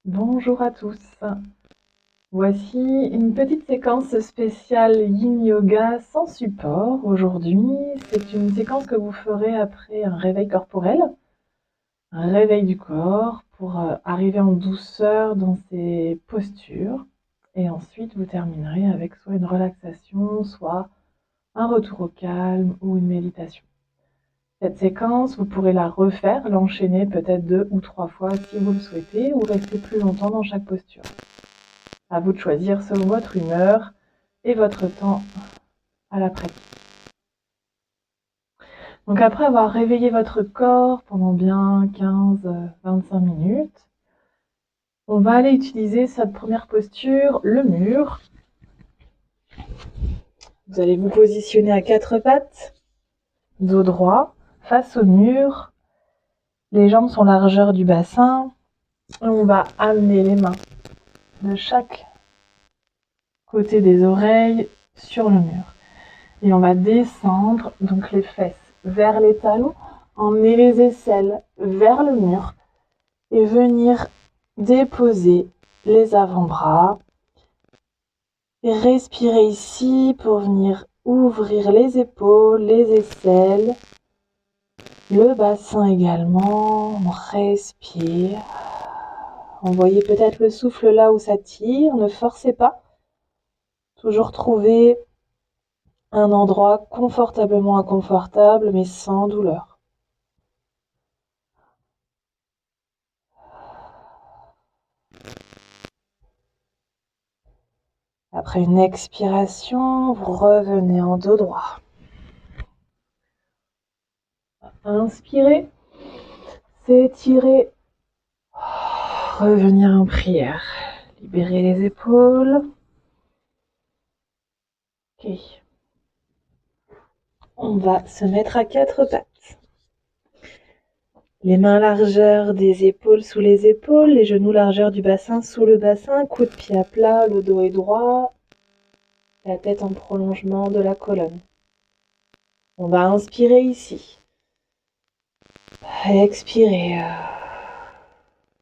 Bonjour à tous. Voici une petite séquence spéciale Yin Yoga sans support. Aujourd'hui, c'est une séquence que vous ferez après un réveil corporel, un réveil du corps pour arriver en douceur dans ces postures. Et ensuite, vous terminerez avec soit une relaxation, soit un retour au calme ou une méditation. Cette séquence, vous pourrez la refaire, l'enchaîner peut-être 2 ou 3 fois si vous le souhaitez, ou rester plus longtemps dans chaque posture. À vous de choisir selon votre humeur et votre temps à la pratique. Donc après avoir réveillé votre corps pendant bien 15-25 minutes, on va aller utiliser cette première posture, le mur. Vous allez vous positionner à 4 pattes, dos droit, face au mur. Les jambes sont largeur du bassin. On va amener les mains de chaque côté des oreilles sur le mur. Et on va descendre donc les fesses vers les talons, emmener les aisselles vers le mur et venir déposer les avant-bras. Et respirer ici pour venir ouvrir les épaules, les aisselles, le bassin également. On respire. Envoyez peut-être le souffle là où ça tire, ne forcez pas. Toujours trouver un endroit confortablement inconfortable mais sans douleur. Après une expiration, vous revenez en dos droit. Inspirez, s'étirer, revenir en prière. Libérez les épaules. Ok. On va se mettre à 4 pattes. Les mains largeur des épaules sous les épaules, les genoux largeur du bassin sous le bassin, coude de pied à plat, le dos est droit, la tête en prolongement de la colonne. On va inspirer ici. Expirez.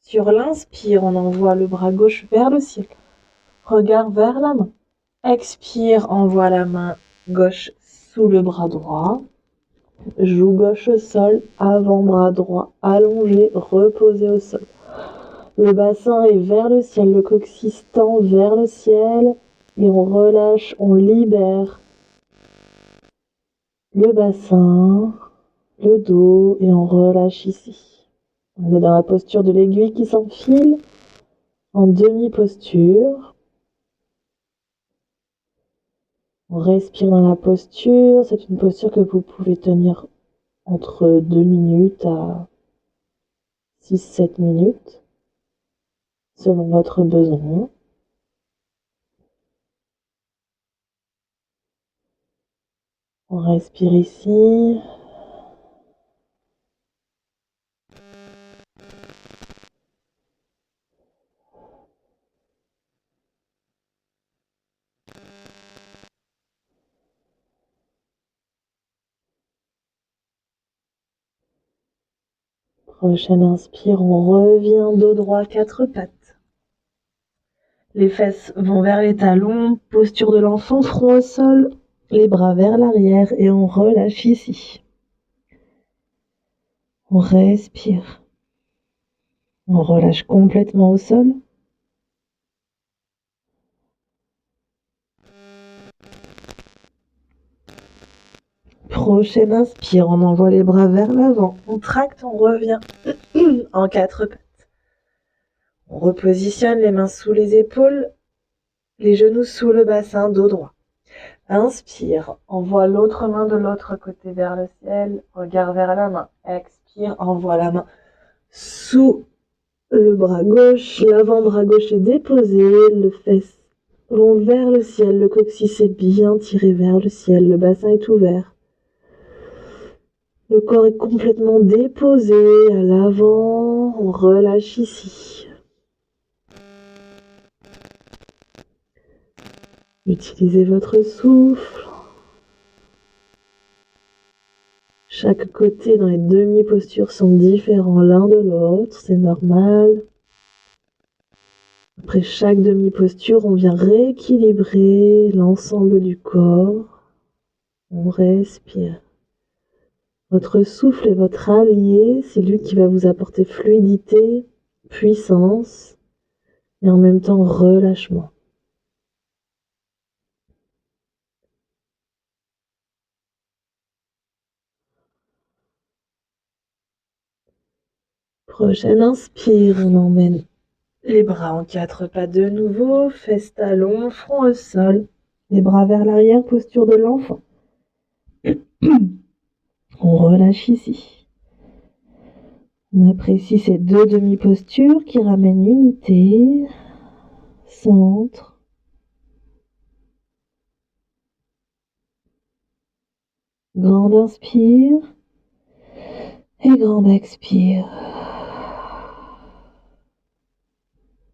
Sur l'inspire, on envoie le bras gauche vers le ciel. Regard vers la main. Expire, envoie la main gauche sous le bras droit. Joue gauche au sol, avant-bras droit allongé, reposé au sol. Le bassin est vers le ciel, le coccyx tend vers le ciel et on relâche, on libère le bassin, le dos et on relâche ici. On est dans la posture de l'aiguille qui s'enfile en demi-posture. On respire dans la posture. C'est une posture que vous pouvez tenir entre 2 minutes à 6-7 minutes, selon votre besoin. On respire ici. Prochaine inspire, on revient dos droit, 4 pattes. Les fesses vont vers les talons, posture de l'enfant, front au sol, les bras vers l'arrière et on relâche ici. On respire. On relâche complètement au sol. Prochaine inspire, on envoie les bras vers l'avant. On tracte, on revient en 4 pattes. On repositionne les mains sous les épaules, les genoux sous le bassin, dos droit. Inspire, envoie l'autre main de l'autre côté vers le ciel, regard vers la main. Expire, envoie la main sous le bras gauche, l'avant-bras gauche est déposé, le fesse vont vers le ciel, le coccyx est bien tiré vers le ciel, le bassin est ouvert. Le corps est complètement déposé à l'avant, on relâche ici. Utilisez votre souffle. Chaque côté dans les demi-postures sont différents l'un de l'autre, c'est normal. Après chaque demi-posture, on vient rééquilibrer l'ensemble du corps. On respire. Votre souffle est votre allié, c'est lui qui va vous apporter fluidité, puissance et en même temps relâchement. Prochaine inspire, on emmène les bras en 4 pattes de nouveau, fesses talons, front au sol, les bras vers l'arrière, posture de l'enfant. On relâche ici. On apprécie ces 2 demi-postures qui ramènent unité, centre. Grande inspire et grande expire.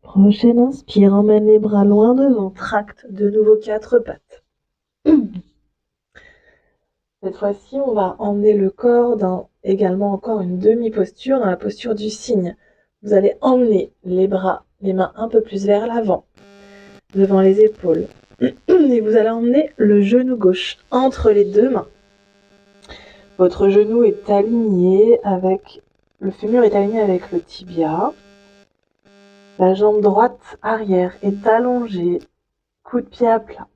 Prochaine inspire, emmène les bras loin devant, tracte de nouveau 4 pattes. Cette fois-ci, on va emmener le corps dans également encore une demi-posture, dans la posture du cygne. Vous allez emmener les bras, les mains un peu plus vers l'avant, devant les épaules. Et vous allez emmener le genou gauche entre les 2 mains. Votre genou est aligné avec, le fémur est aligné avec le tibia. La jambe droite arrière est allongée, coup de pied à plat.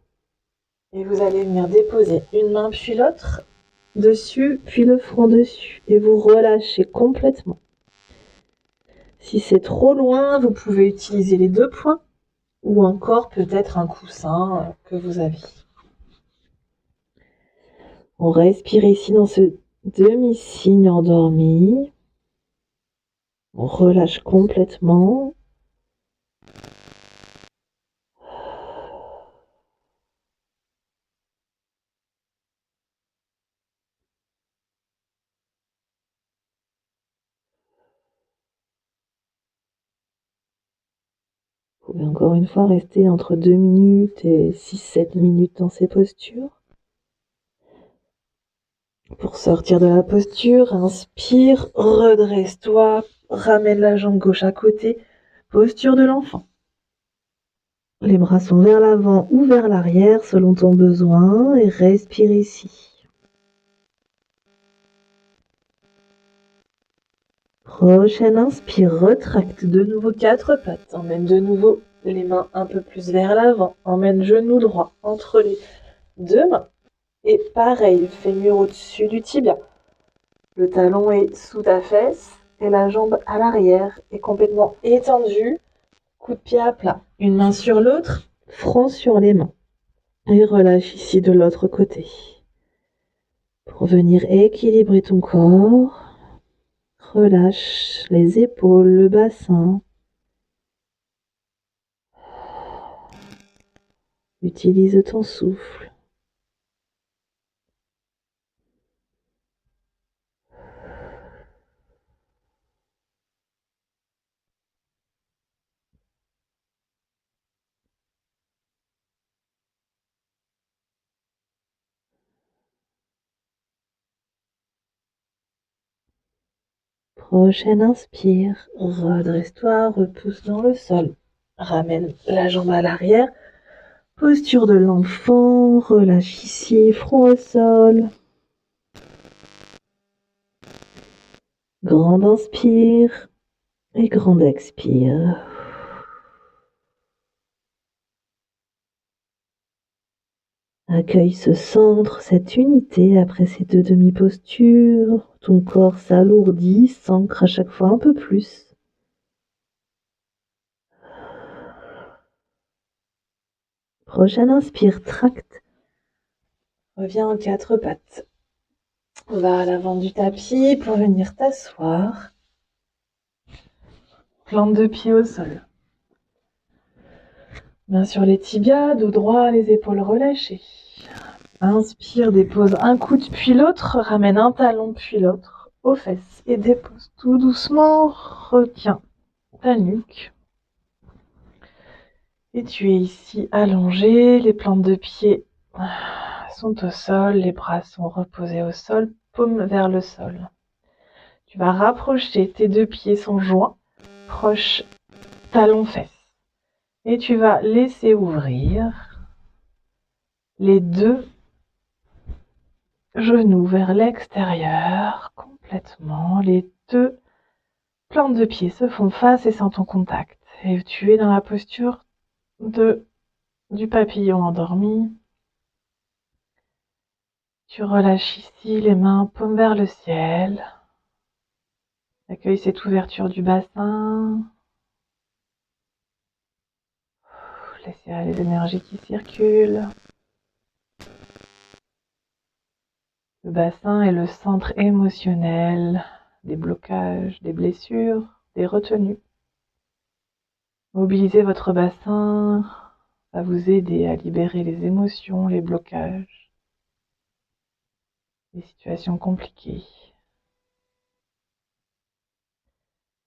Et vous allez venir déposer une main puis l'autre dessus, puis le front dessus. Et vous relâchez complètement. Si c'est trop loin, vous pouvez utiliser les 2 poings ou encore peut-être un coussin que vous avez. On respire ici dans ce demi-cygne endormi. On relâche complètement. Vous pouvez encore une fois rester entre 2 minutes et 6-7 minutes dans ces postures. Pour sortir de la posture, inspire, redresse-toi, ramène la jambe gauche à côté, posture de l'enfant. Les bras sont vers l'avant ou vers l'arrière selon ton besoin et respire ici. Prochaine inspire, retracte de nouveau 4 pattes, emmène de nouveau les mains un peu plus vers l'avant, emmène genou droit entre les 2 mains. Et pareil, fémur au-dessus du tibia. Le talon est sous ta fesse et la jambe à l'arrière est complètement étendue. Coup de pied à plat. Une main sur l'autre, front sur les mains. Et relâche ici de l'autre côté. Pour venir équilibrer ton corps, relâche les épaules, le bassin. Utilise ton souffle. Prochaine inspire, redresse-toi, repousse dans le sol. Ramène la jambe à l'arrière. Posture de l'enfant, relâche ici, front au sol. Grande inspire et grande expire. Accueille ce centre, cette unité après ces 2 demi-postures. Ton corps s'alourdit, s'ancre à chaque fois un peu plus. Prochaine inspire, tracte. Reviens en 4 pattes. Va à l'avant du tapis pour venir t'asseoir. Plante de pied au sol. Main sur les tibias, dos droit, les épaules relâchées. Inspire, dépose un coude puis l'autre, ramène un talon puis l'autre aux fesses et dépose tout doucement, retiens ta nuque. Et tu es ici allongé, les plantes de pied sont au sol, les bras sont reposés au sol, paume vers le sol. Tu vas rapprocher, tes 2 pieds sont joints, proche talon-fesses. Et tu vas laisser ouvrir les deux genoux vers l'extérieur complètement. Les deux plantes de pied se font face et sentent en contact. Et tu es dans la posture du papillon endormi. Tu relâches ici les mains paumes vers le ciel. Accueille cette ouverture du bassin. Laissez aller les énergies qui circulent. Le bassin est le centre émotionnel des blocages, des blessures, des retenues. Mobiliser votre bassin va vous aider à libérer les émotions, les blocages, les situations compliquées.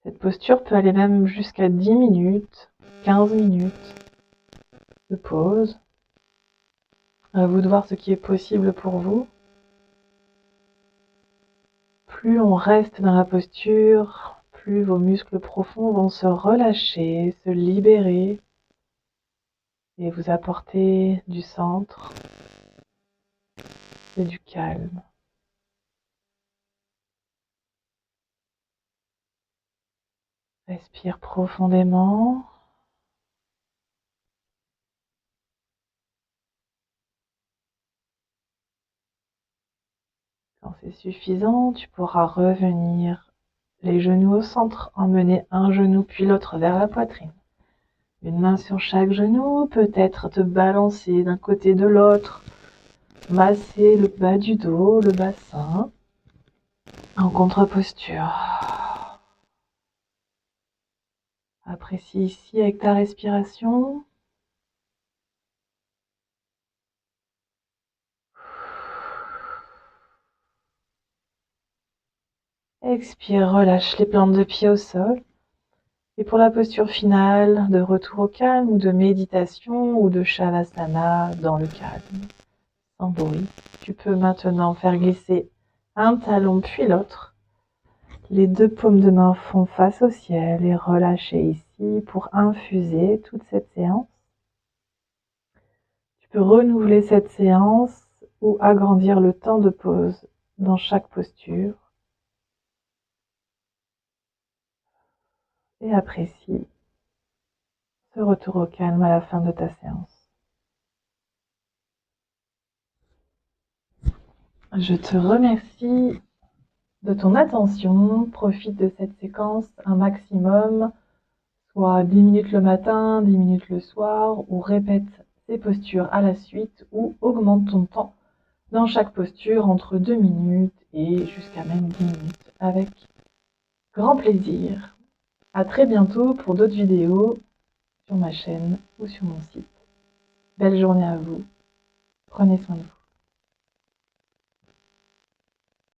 Cette posture peut aller même jusqu'à 10 minutes, 15 minutes de pause. À vous de voir ce qui est possible pour vous. Plus on reste dans la posture, plus vos muscles profonds vont se relâcher, se libérer et vous apporter du centre et du calme. Respire profondément. Quand c'est suffisant, tu pourras revenir les genoux au centre, emmener un genou puis l'autre vers la poitrine. Une main sur chaque genou, peut-être te balancer d'un côté de l'autre, masser le bas du dos, le bassin, en contre-posture. Apprécie ici avec ta respiration. Expire, relâche les plantes de pied au sol. Et pour la posture finale, de retour au calme ou de méditation ou de Shavasana dans le calme, sans bruit, tu peux maintenant faire glisser un talon puis l'autre. Les deux paumes de main font face au ciel et relâcher ici pour infuser toute cette séance. Tu peux renouveler cette séance ou agrandir le temps de pause dans chaque posture. Et apprécie ce retour au calme à la fin de ta séance. Je te remercie de ton attention. Profite de cette séquence un maximum, soit 10 minutes le matin, 10 minutes le soir, ou répète ces postures à la suite, ou augmente ton temps dans chaque posture entre 2 minutes et jusqu'à même 10 minutes avec grand plaisir. À très bientôt pour d'autres vidéos sur ma chaîne ou sur mon site. Belle journée à vous. Prenez soin de vous.